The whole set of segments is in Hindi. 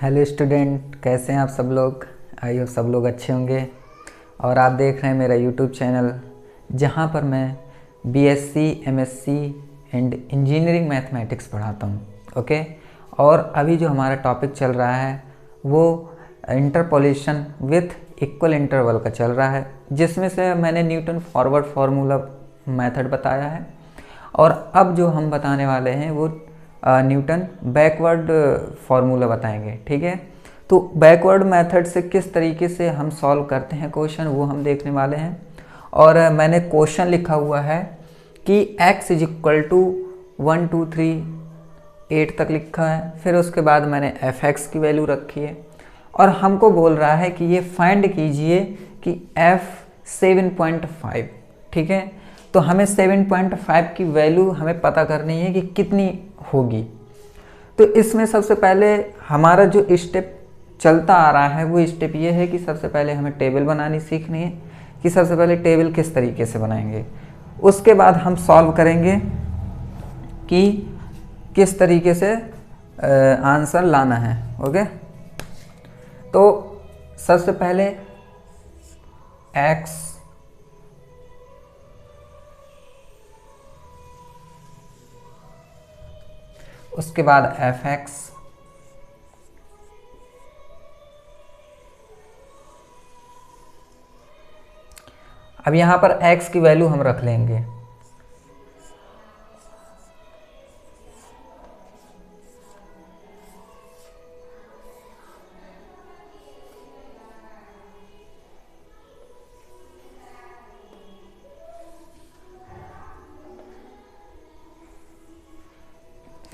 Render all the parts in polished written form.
हेलो स्टूडेंट, कैसे हैं आप सब लोग। आई होप सब लोग अच्छे होंगे। और आप देख रहे हैं मेरा यूट्यूब चैनल, जहां पर मैं BSc, MSc and engineering mathematics पढ़ाता हूं। ओके। और अभी जो हमारा टॉपिक चल रहा है वो इंटरपोलेशन विथ इक्वल इंटरवल का चल रहा है, जिसमें से मैंने न्यूटन फॉरवर्ड फार्मूला मेथड बताया है। और अब जो हम बताने वाले हैं वो न्यूटन बैकवर्ड फार्मूला बताएंगे। ठीक है, तो बैकवर्ड मेथड से किस तरीके से हम सॉल्व करते हैं क्वेश्चन, वो हम देखने वाले हैं। और मैंने क्वेश्चन लिखा हुआ है कि x इज इक्वल टू 1 2 3 8 तक लिखा है। फिर उसके बाद मैंने f(x) की वैल्यू रखी है और हमको बोल रहा है कि ये फाइंड कीजिए कि f 7.5। ठीक है, तो हमें 7.5 की वैल्यू हमें पता करनी है कि कितनी होगी। तो इसमें सबसे पहले हमारा जो स्टेप चलता आ रहा है वो स्टेप ये है कि सबसे पहले हमें टेबल बनानी सीखनी है कि सबसे पहले टेबल किस तरीके से बनाएंगे। उसके बाद हम सॉल्व करेंगे कि किस तरीके से आंसर लाना है। ओके, तो सबसे पहले x उसके बाद f(x), अब यहां पर x की वैल्यू हम रख लेंगे।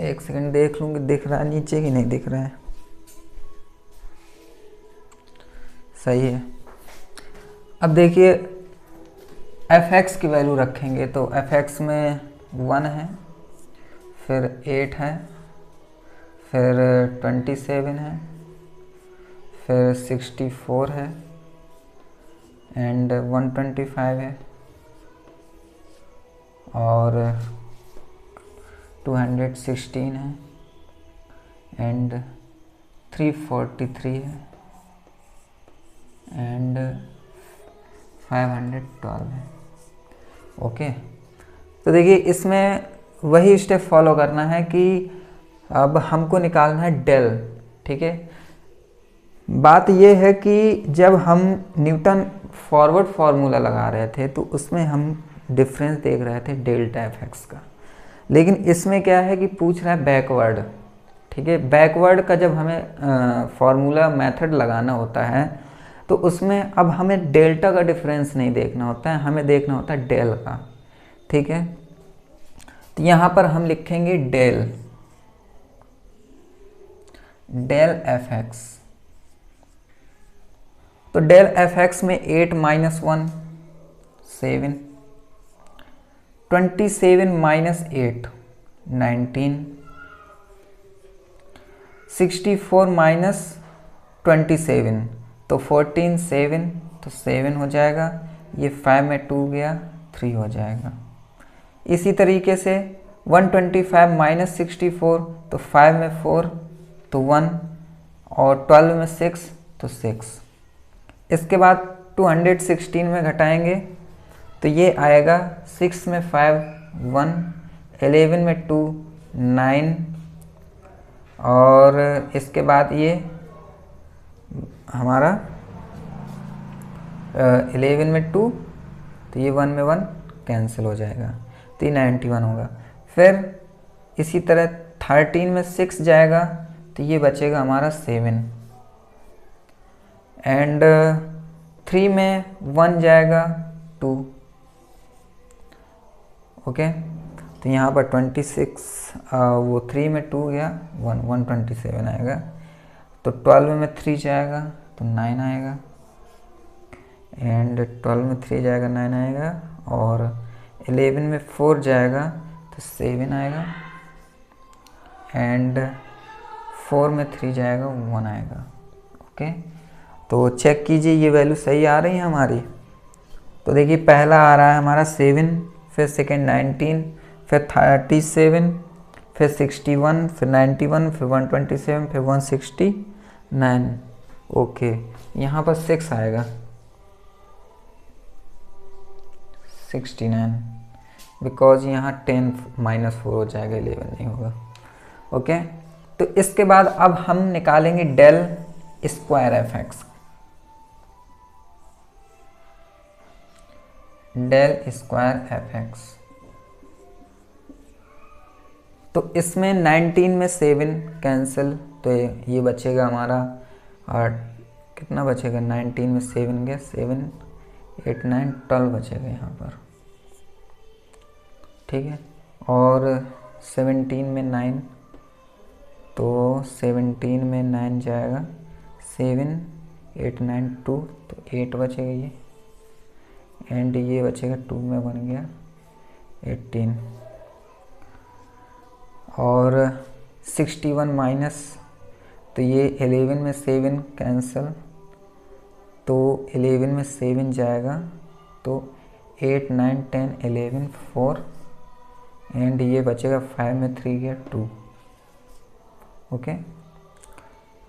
एक सेकंड देख लूंगी दिख रहा है नीचे कि नहीं दिख रहा है। सही है। अब देखिए f(x) की वैल्यू रखेंगे तो f(x) में 1 है, फिर 8 है, फिर 27 है, फिर 64 है एंड 125 है और 216 है एंड 343 है एंड 512 है। ओके, तो देखिए इसमें वही स्टेप फॉलो करना है कि अब हमको निकालना है डेल। ठीक है, बात यह है कि जब हम न्यूटन फॉरवर्ड फार्मूला लगा रहे थे तो उसमें हम डिफरेंस देख रहे थे डेल्टा f(x) का, लेकिन इसमें क्या है कि पूछ रहा है बैकवर्ड। ठीक है, बैकवर्ड का जब हमें फार्मूला मेथड लगाना होता है तो उसमें अब हमें डेल्टा का डिफरेंस नहीं देखना होता है, हमें देखना होता है डेल का। ठीक है, तो यहाँ पर हम लिखेंगे डेल f(x). तो डेल f(x) में 8 - 1 7, 27 - 8 19, 64 - 27 तो 14 7 तो 7 हो जाएगा। ये 5 में 2 गया 3 हो जाएगा। इसी तरीके से 125 - 64 तो 5 में 4 तो 1 और 12 में 6 तो 6। इसके बाद 216 में घटाएंगे तो ये आएगा 6 में 5 1, 11 में 2 9 और इसके बाद ये हमारा 11 में 2 तो ये 1 में 1 कैंसिल हो जाएगा तो ये 91 होगा। फिर इसी तरह 13 में 6 जाएगा तो ये बचेगा हमारा 7 एंड 3 में 1 जाएगा 2। ओके, तो यहाँ पर 26 वो 3 में 2 गया 1 127 आएगा। तो 12 में 3 जाएगा तो 9 आएगा एंड 12 में 3 जाएगा 9 आएगा और 11 में 4 जाएगा तो 7 आएगा एंड 4 में 3 जाएगा 1 आएगा। ओके, तो चेक कीजिए ये वैल्यू सही आ रही है हमारी। तो देखिए पहला आ रहा है हमारा 7, फिर सेकेंड 19, फिर 37, फिर 61, फिर 91, फिर 127, फिर 160, 9, ओके, यहाँ पर 6 आएगा, 69, बिकॉज यहाँ 10 -4 हो जाएगा, 11 नहीं होगा। ओके, तो इसके बाद अब हम निकालेंगे del square F x, del square F x. तो इसमें 19 में 7 कैंसिल, तो ये बचेगा हमारा, और कितना बचेगा, 19 में 7 गया, 7, 8, 9, 12 बचेगा यहाँ पर, ठीक है। और 17 में 9, तो 17 में 9 जाएगा, 7, 8, 9, 2, तो 8 बचेगा ये, एंड ये बचेगा 2 में बन गया 18, और 61 माइनस, तो ये 11 में 7 कैंसिल, तो 11 में 7 जाएगा, तो 8, 9, 10, 11, 4, एंड ये बचेगा 5 में 3 गया 2, ओके।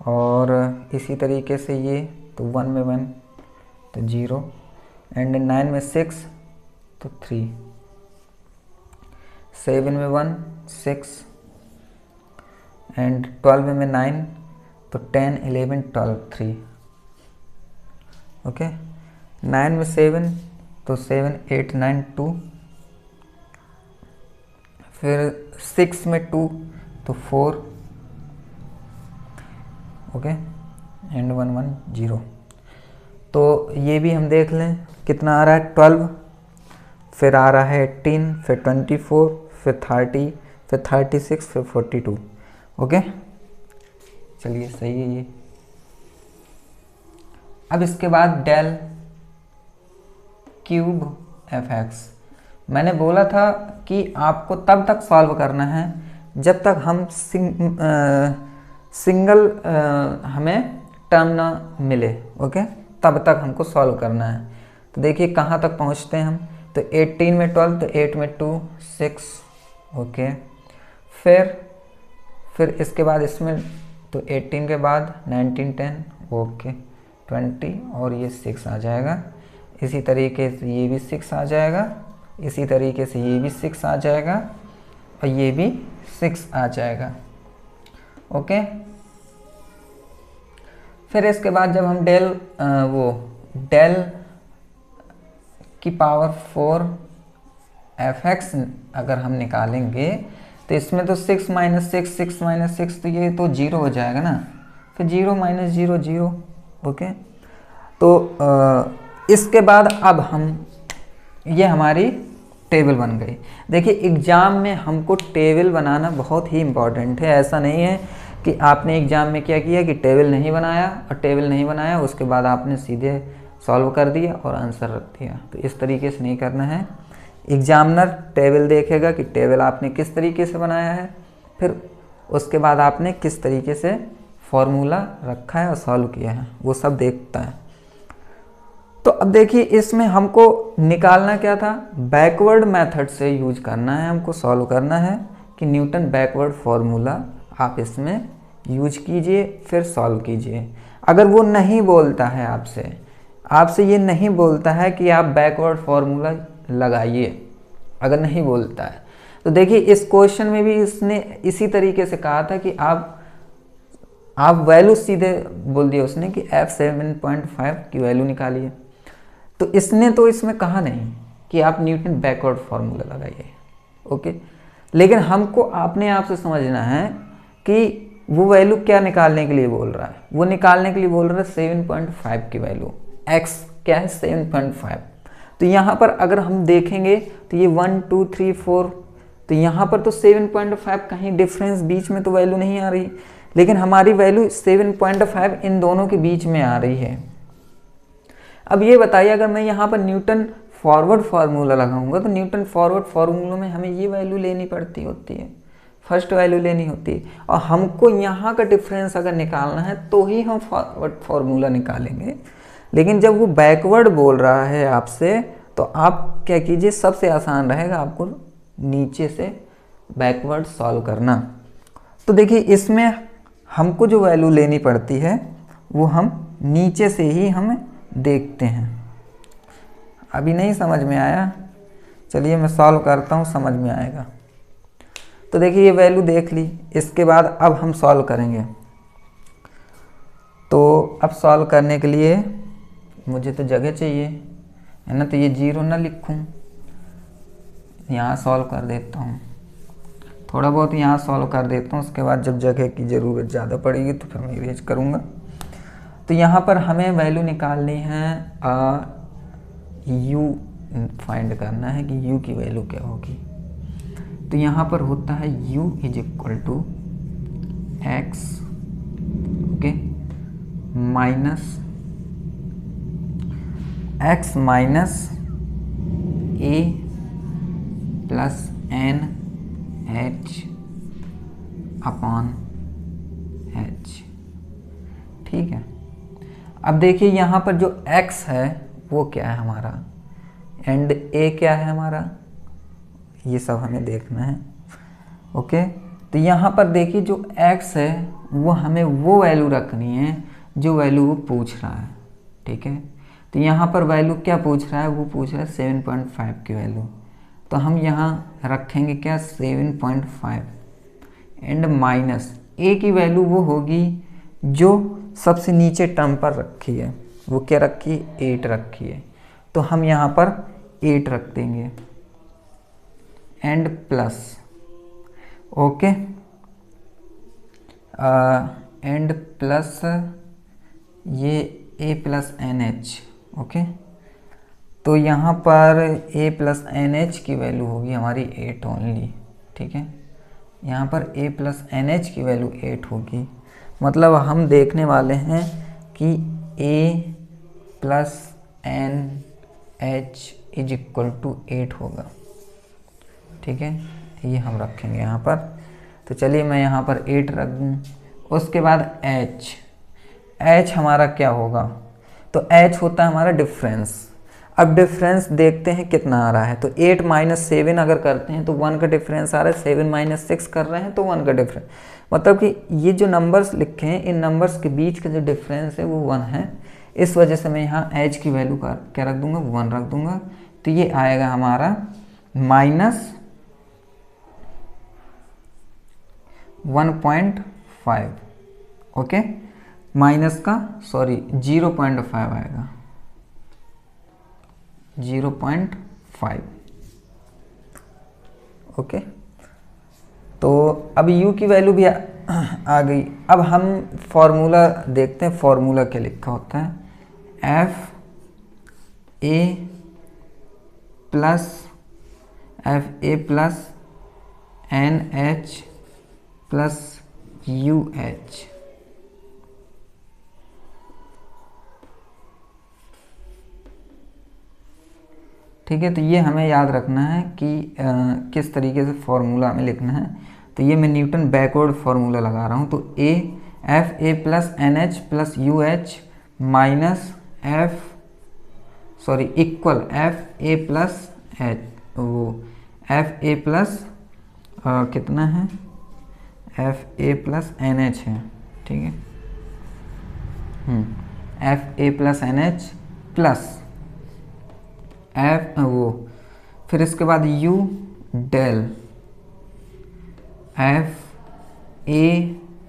और इसी तरीके से ये, तो 1 में 1, तो 0, एंड 9 में 6, तो 3, 7 में 1, 6, एंड 12 में 9, तो 10, 11, 12, 3, ओके। 9 में 7, तो 7, 8, 9, 2, फिर 6 में 2, तो 4, ओके, एंड 1, 1, 0। तो ये भी हम देख लें कितना आ रहा है, 12, फिर आ रहा है 18, फिर 24, फिर 30, फिर 36, फिर 42, ओके। चलिए सही है ये। अब इसके बाद डेल क्यूब एफ एक्स, मैंने बोला था कि आपको तब तक सॉल्व करना है जब तक हम सिंगल हमें टर्म ना मिले, ओके, तब तक हमको सॉल्व करना है। तो देखिए कहाँ तक पहुँचते हैं हम, तो 18 में 12, तो 8 में 2, 6, ओके। फिर इसके बाद इसमें, तो 18 के बाद 19, 10, ओके, 20, और ये 6 आ जाएगा। इसी तरीके से ये भी 6 आ जाएगा, इसी तरीके से ये भी 6 आ जाएगा, और ये भी 6 आ जाएगा, ओके। फिर इसके बाद जब हम डेल की पावर 4 एफ एक्स अगर हम निकालेंगे, तो इसमें तो 6 माइनस 6, 6 माइनस 6, तो ये तो 0 हो जाएगा ना, फिर 0 माइनस 0, 0, ओके। तो इसके बाद अब हम, ये हमारी टेबल बन गई। देखिए एग्ज़ाम में हमको टेबल बनाना बहुत ही इम्पॉर्टेंट है। ऐसा नहीं है कि आपने एग्ज़ाम में क्या किया कि टेबल नहीं बनाया, और टेबल नहीं बनाया उसके बाद आपने सीधे सॉल्व कर दिया और आंसर रख दिया, तो इस तरीके से नहीं करना है। एग्जामिनर टेबल देखेगा कि टेबल आपने किस तरीके से बनाया है, फिर उसके बाद आपने किस तरीके से फॉर्मूला रखा है और सॉल्व किया है, वो सब देखता है। तो अब देखिए इसमें हमको निकालना क्या था, बैकवर्ड मेथड से यूज करना है, हमको सॉल्व करना है कि न्यूटन बैकवर्ड फॉर्मूला आप इसमें यूज कीजिए, फिर सॉल्व कीजिए। अगर वो नहीं बोलता है आपसे ये नहीं बोलता है कि आप बैकवर्ड फॉर्मूला लगाइए, अगर नहीं बोलता है, तो देखिए इस क्वेश्चन में भी इसने इसी तरीके से कहा था कि आप वैल्यू सीधे बोल दिया उसने कि f7.5 की वैल्यू निकालिए। तो इसने तो इसमें कहा नहीं कि आप न्यूटन बैकवर्ड फार्मूला लगाइए, ओके। लेकिन हमको अपने आप से समझना है कि वो वैल्यू क्या निकालने के लिए बोल रहा है। वो निकालने के लिए बोल रहा है 7.5 की वैल्यू, x क्या है 7.5। तो यहाँ पर अगर हम देखेंगे तो ये 1, 2, 3, 4, तो यहाँ पर तो 7.5 कहीं डिफरेंस बीच में तो वैल्यू नहीं आ रही, लेकिन हमारी वैल्यू 7.5 इन दोनों के बीच में आ रही है। अब ये बताइए अगर मैं यहाँ पर न्यूटन फॉरवर्ड फार्मूला लगाऊंगा, तो न्यूटन फॉरवर्ड फार्मूला में हमें ये वैल्यू लेनी पड़ती होती है, फर्स्ट वैल्यू लेनी होती है, और हमको यहाँ का डिफरेंस अगर निकालना है तो ही हम फॉरवर्ड फार्मूला निकालेंगे। लेकिन जब वो बैकवर्ड बोल रहा है आपसे, तो आप क्या कीजिए, सबसे आसान रहेगा आपको नीचे से बैकवर्ड सॉल्व करना। तो देखिए इसमें हमको जो वैल्यू लेनी पड़ती है वो हम नीचे से ही हम देखते हैं। अभी नहीं समझ में आया, चलिए मैं सॉल्व करता हूँ, समझ में आएगा। तो देखिए ये वैल्यू देख ली, इसके बाद अब हम सॉल्व करेंगे। तो अब सॉल्व करने के लिए मुझे तो जगह चाहिए, है ना, तो ये 0 ना लिखूं, यहाँ सॉल्व कर देता हूँ, थोड़ा बहुत यहाँ सॉल्व कर देता हूँ, उसके बाद जब जगह की ज़रूरत ज़्यादा पड़ेगी तो फिर मैं इरेज करूँगा। तो यहाँ पर हमें वैल्यू निकालनी है, u फाइंड करना है कि u की वैल्यू क्या होगी। तो यहाँ पर होता है u is equal to x, okay, x minus a plus n h upon h। ठीक है, अब देखिए यहाँ पर जो x है वो क्या है हमारा, एंड a क्या है हमारा, ये सब हमें देखना है। ओके, तो यहाँ पर देखिए जो x है वो हमें वो वैल्यू रखनी है जो वैल्यू वो पूछ रहा है। ठीक है, तो यहाँ पर वैल्यू क्या पूछ रहा है, वो पूछ रहा है 7.5 की वैल्यू, तो हम यहाँ रखेंगे क्या 7.5 एंड माइनस a की वैल्यू वो होगी जो सबसे नीचे टर्म पर रखी है, वो क्या रखी है, 8 रखी है, तो हम यहाँ पर 8 रख देंगे and plus, okay, and plus ये a plus N H. Okay, तो यहाँ पर a प्लस एन एच की वैल्यू होगी हमारी 8 ओनली। ठीक है, यहाँ पर a प्लस एन एच की वैल्यू 8 होगी, मतलब हम देखने वाले हैं कि a प्लस एन एच इज इक्वल टू 8 होगा। ठीक है, ये हम रखेंगे यहाँ पर। तो चलिए मैं यहाँ पर 8 रख दूँ, उसके बाद h हमारा क्या होगा, तो h होता है हमारा डिफरेंस। अब डिफरेंस देखते हैं कितना आ रहा है, तो 8 माइनस 7 अगर करते हैं तो 1 का डिफरेंस आ रहा है, 7 माइनस 6 कर रहे हैं तो 1 का डिफरेंस, मतलब कि ये जो नंबर्स लिखे हैं इन नंबर्स के बीच का जो डिफरेंस है वो 1 है। इस वजह से मैं यहाँ h की वैल्यू का क्या रख दूंगा, 1 रख दूंगा। तो ये आएगा हमारा माइनस 1.5, ओके, माइनस का सॉरी 0.5 आएगा, 0.5। ओके, तो अब u की वैल्यू भी आ गई। अब हम फॉर्मूला देखते हैं, फॉर्मूला क्या लिखा होता है, fa plus nh plus UH। ठीक है, तो ये हमें याद रखना है कि किस तरीके से फॉर्मूला हमें लिखना है। तो ये मैं न्यूटन बैकवर्ड फार्मूला लगा रहा हूँ, तो fa plus NH plus UH minus equal fa plus fa plus कितना है, fa प्लस NH है। ठीक है, fa प्लस NH प्लस फिर इसके बाद u del fa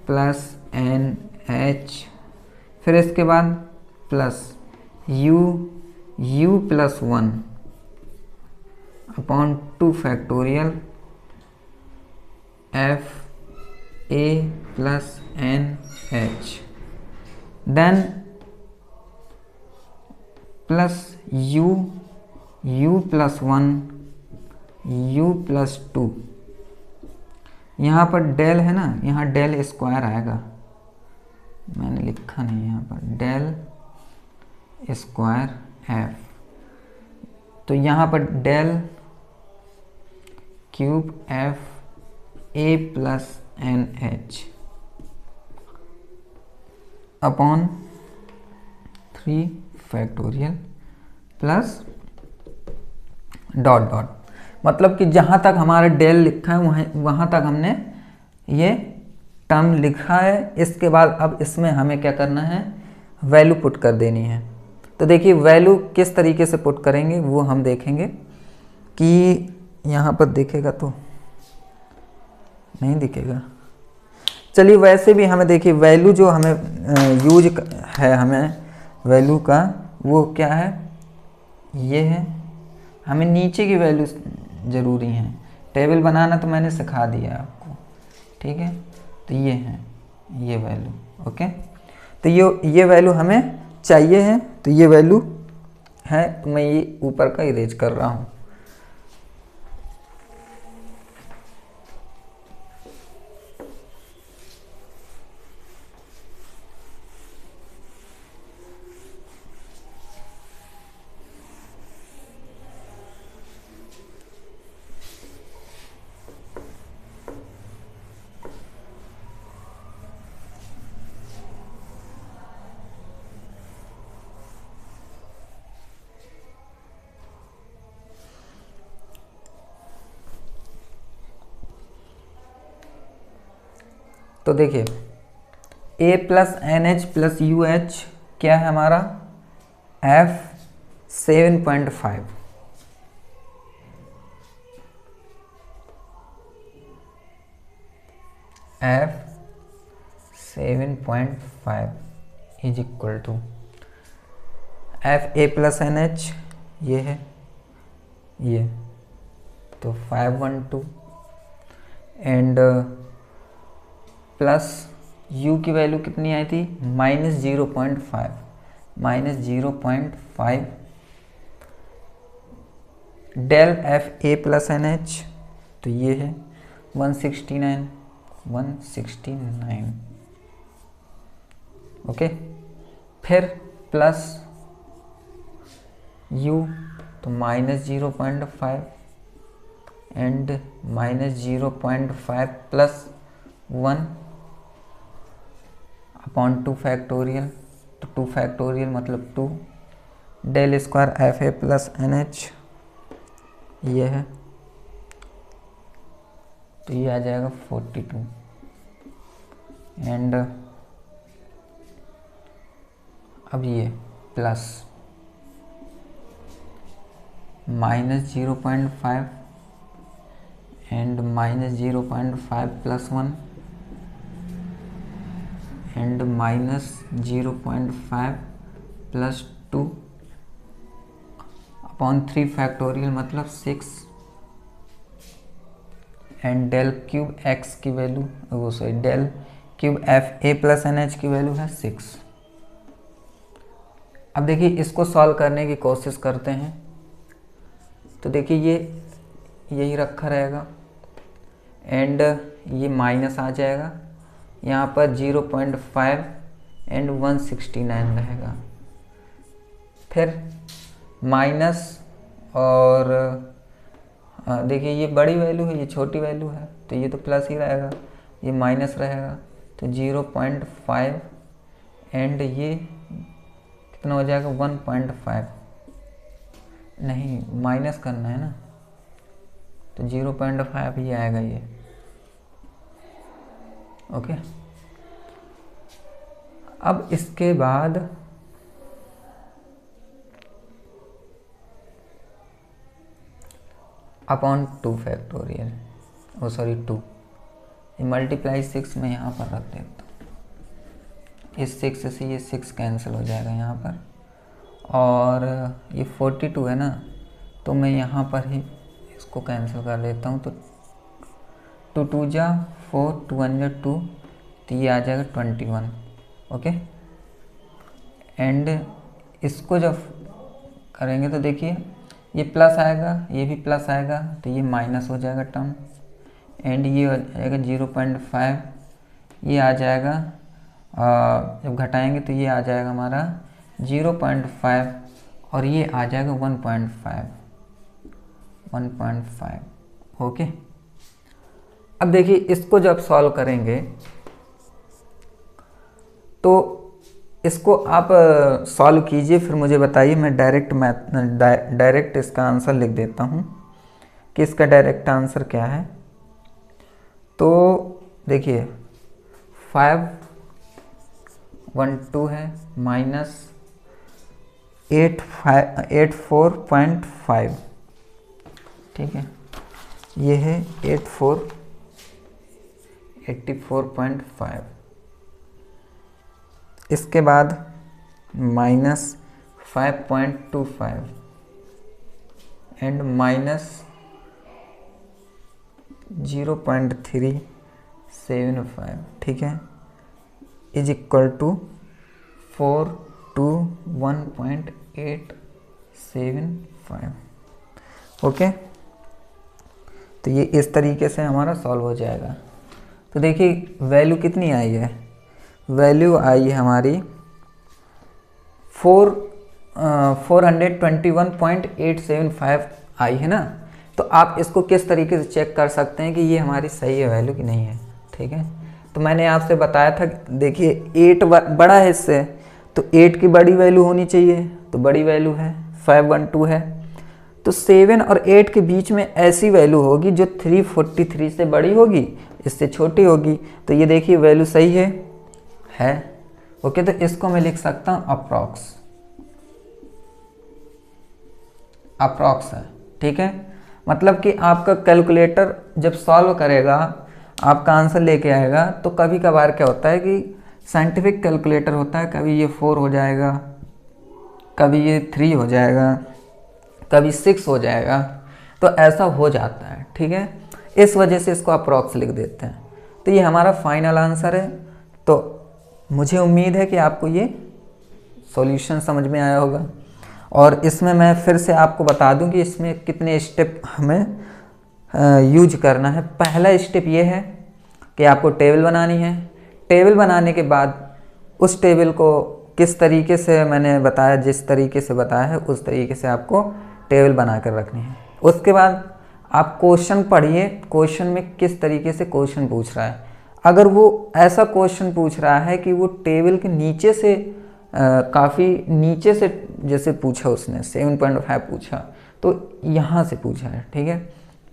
plus NH, फिर इसके बाद plus u plus 1 upon 2 factorial fa plus NH, then plus u plus 1 u plus 2, यहाँ पर डेल है ना, यहाँ डेल स्क्वायर आएगा, मैंने लिखा नहीं यहाँ पर, डेल स्क्वायर f, तो यहाँ पर del cube fa plus NH upon 3 factorial plus dot dot, मतलब कि जहाँ तक हमारा डेल लिखा है वहाँ तक हमने ये टर्म लिखा है। इसके बाद अब इसमें हमें क्या करना है, वैल्यू पुट कर देनी है। तो देखिए वैल्यू किस तरीके से पुट करेंगे वो हम देखेंगे कि यहाँ पर दिखेगा तो नहीं दिखेगा। चलिए वैसे भी हमें देखिए वैल्यू जो हमें यूज है हमें वैल्यू का वो क्या है, ये है। हमें नीचे की वैल्यू ज़रूरी है। टेबल बनाना तो मैंने सिखा दिया आपको, ठीक है। तो ये है ये वैल्यू, ओके। तो ये वैल्यू हमें चाहिए है, तो ये वैल्यू है। तो मैं ये ऊपर का इरेज कर रहा हूँ। तो देखिए a plus N H plus U H क्या है हमारा, F7.5। F7.5 is equal to FA plus N H, ये है ये, तो 512 एंड प्लस u की वैल्यू कितनी आई थी, -0.5 del FA plus N H, तो ये है 169, ओके। फिर प्लस u, तो -0.5 एंड -0.5 प्लस 1 अपॉन 2 फैक्टोरियल, तो 2 फैक्टोरियल मतलब 2 del square FA plus N H, ये है। तो ये आ जाएगा 42 एंड अब ये plus -0.5 and -0.5 plus 1 and -0.5 plus 2 upon 3 factorial मतलब 6 एंड डेल क्यूब x की वैल्यू, वो sorry del cube FA plus N H की वैल्यू है 6। अब देखिए इसको सॉल्व करने की कोशिश करते हैं। तो देखिए ये यही रखा रहेगा एंड ये माइनस आ जाएगा, यहाँ पर 0.5 एंड 169 रहेगा। फिर माइनस और देखिए ये बड़ी वैल्यू है, ये छोटी वैल्यू है, तो ये तो प्लस ही रहेगा, ये माइनस रहेगा। तो 0.5 एंड ये कितना हो जाएगा 1.5, नहीं माइनस करना है ना, तो 0.5 ही आएगा ये, ओके। अब इसके बाद अपॉन 2 फैक्टोरियल, ओ सॉरी 2, ये मल्टीप्लाई 6 में यहाँ पर रख देता हूँ। इस 6 से ये 6 कैंसिल हो जाएगा यहाँ पर, और ये 42 है ना, तो मैं यहाँ पर ही इसको कैंसिल कर देता हूँ। तो 2 2 जा 4, 2 1 जा 2, तो ये आ जाएगा 21, ओके। एंड इसको जब करेंगे तो देखिए ये प्लस आएगा, ये भी प्लस आएगा, तो ये माइनस हो जाएगा टर्म एंड ये हो जाएगा 0.5, ये आ जाएगा जब घटाएंगे तो ये आ जाएगा हमारा 0.5 और ये आ जाएगा 1.5, ओके। अब देखिए इसको जब सॉल्व करेंगे तो इसको आप सॉल्व कीजिए, फिर मुझे बताइए। मैं डायरेक्ट इसका आंसर लिख देता हूँ कि इसका डायरेक्ट आंसर क्या है। तो देखिए 512 है माइनस 84.5, ठीक है, ये है 84.5। इसके बाद माइनस 5.25 एंड माइनस 0.375, ठीक है, इज इक्वल टू 421.875। ओके, तो ये इस तरीके से हमारा सॉल्व हो जाएगा। तो देखिए वैल्यू कितनी आई है, वैल्यू आई है हमारी 421.875 आई है ना। तो आप इसको किस तरीके से चेक कर सकते हैं कि ये हमारी सही है वैल्यू कि नहीं है, ठीक है। तो मैंने आपसे बताया था, देखिए 8 बड़ा है इससे, तो 8 की बड़ी वैल्यू होनी चाहिए, तो बड़ी वैल्यू है 512 है। तो 7 और 8 के बीच में ऐसी वैल्यू होगी जो 343 से बड़ी होगी, इससे छोटी होगी। तो ये देखिए वैल्यू सही है। ओके, तो इसको मैं लिख सकता हूँ अप्रॉक्स है, ठीक है। मतलब कि आपका कैलकुलेटर जब सॉल्व करेगा, आपका आंसर लेके आएगा, तो कभी कभार क्या होता है कि साइंटिफिक कैलकुलेटर होता है, कभी ये 4 हो जाएगा, कभी ये 3 हो जाएगा, कभी 6 हो जाएगा, तो ऐसा हो जाता है, ठीक है। इस वजह से इसको अप्रॉक्स लिख देते हैं। तो ये हमारा फाइनल आंसर है। तो मुझे उम्मीद है कि आपको ये सॉल्यूशन समझ में आया होगा। और इसमें मैं फिर से आपको बता दूं कि इसमें कितने स्टेप हमें यूज करना है। पहला स्टेप ये है कि आपको टेबल बनानी है। टेबल बनाने के बाद उस टेबल को किस तरीके से मैंने बताया, जिस तरीके से बताया है उस तरीके से आपको टेबल बना कर रखनी है। उसके बाद आप क्वेश्चन पढ़िए, क्वेश्चन में किस तरीके से क्वेश्चन पूछ रहा है। अगर वो ऐसा क्वेश्चन पूछ रहा है कि वो टेबल के नीचे से काफ़ी नीचे से जैसे पूछा, उसने 7.5 पूछा, तो यहाँ से पूछा है, ठीक है।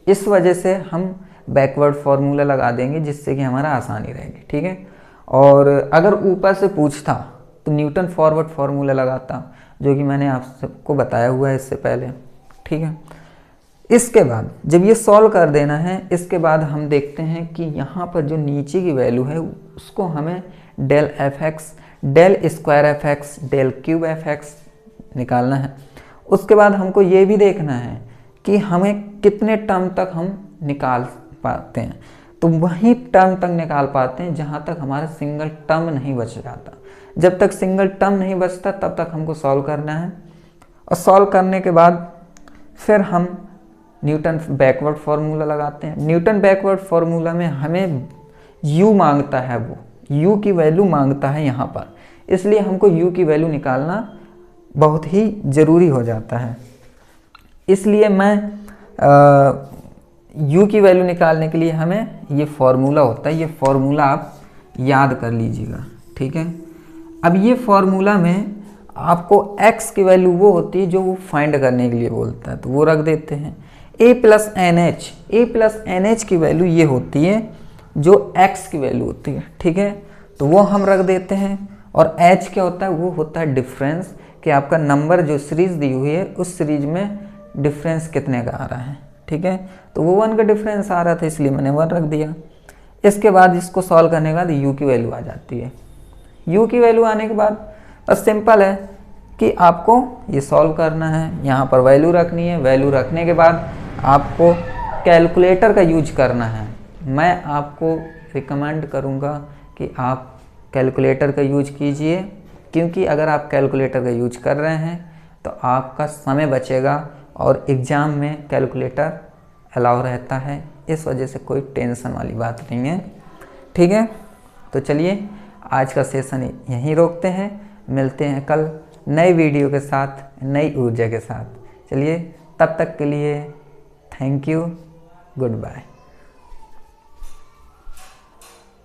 इस वजह से हम बैकवर्ड फार्मूला लगा देंगे, जिससे कि हमारा आसानी रहेगी, ठीक है। और अगर ऊपर से पूछता तो न्यूटन फॉरवर्ड फार्मूला लगाता, जो कि मैंने आप सबको बताया हुआ है इससे पहले, ठीक है। इसके बाद जब ये सॉल्व कर देना है, इसके बाद हम देखते हैं कि यहाँ पर जो नीचे की वैल्यू है उसको हमें del F x, del square F x, del cube F X निकालना है। उसके बाद हमको ये भी देखना है कि हमें कितने टर्म तक हम निकाल पाते हैं। तो वही टर्म तक निकाल पाते हैं जहाँ तक हमारा सिंगल टर्म नहीं बच जाता। जब तक सिंगल टर्म नहीं बचता तब तक हमको सॉल्व करना है। और सॉल्व करने के बाद फिर हम न्यूटन बैकवर्ड फार्मूला लगाते हैं। न्यूटन बैकवर्ड फार्मूला में हमें u मांगता है, वो u की वैल्यू मांगता है यहाँ पर, इसलिए हमको u की वैल्यू निकालना बहुत ही ज़रूरी हो जाता है। इसलिए मैं u की वैल्यू निकालने के लिए हमें ये फार्मूला होता है, ये फार्मूला आप याद कर लीजिएगा, ठीक है। अब ये फार्मूला में आपको x की वैल्यू वो होती है जो वो फाइंड करने के लिए बोलता है, तो वो रख देते हैं। a प्लस एन एच की वैल्यू ये होती है जो x की वैल्यू होती है, ठीक है, तो वो हम रख देते हैं। और h क्या होता है, वो होता है डिफरेंस, कि आपका नंबर जो सीरीज दी हुई है उस सीरीज में डिफरेंस कितने का आ रहा है, ठीक है। तो वो 1 का डिफरेंस आ रहा था, इसलिए मैंने 1 रख दिया। इसके बाद इसको सॉल्व करने के बाद u की वैल्यू आ जाती है। u की वैल्यू आने के बाद बस सिंपल है कि आपको ये सॉल्व करना है, यहाँ पर वैल्यू रखनी है। वैल्यू रखने के बाद आपको कैलकुलेटर का यूज करना है। मैं आपको रिकमेंड करूँगा कि आप कैलकुलेटर का यूज कीजिए, क्योंकि अगर आप कैलकुलेटर का यूज कर रहे हैं तो आपका समय बचेगा और एग्ज़ाम में कैलकुलेटर अलाउ रहता है। इस वजह से कोई टेंशन वाली बात नहीं है, ठीक है। तो चलिए आज का सेशन यहीं रोकते हैं, मिलते हैं कल नए वीडियो के साथ, नई ऊर्जा के साथ। चलिए तब तक के लिए थैंक यू, गुड बाय।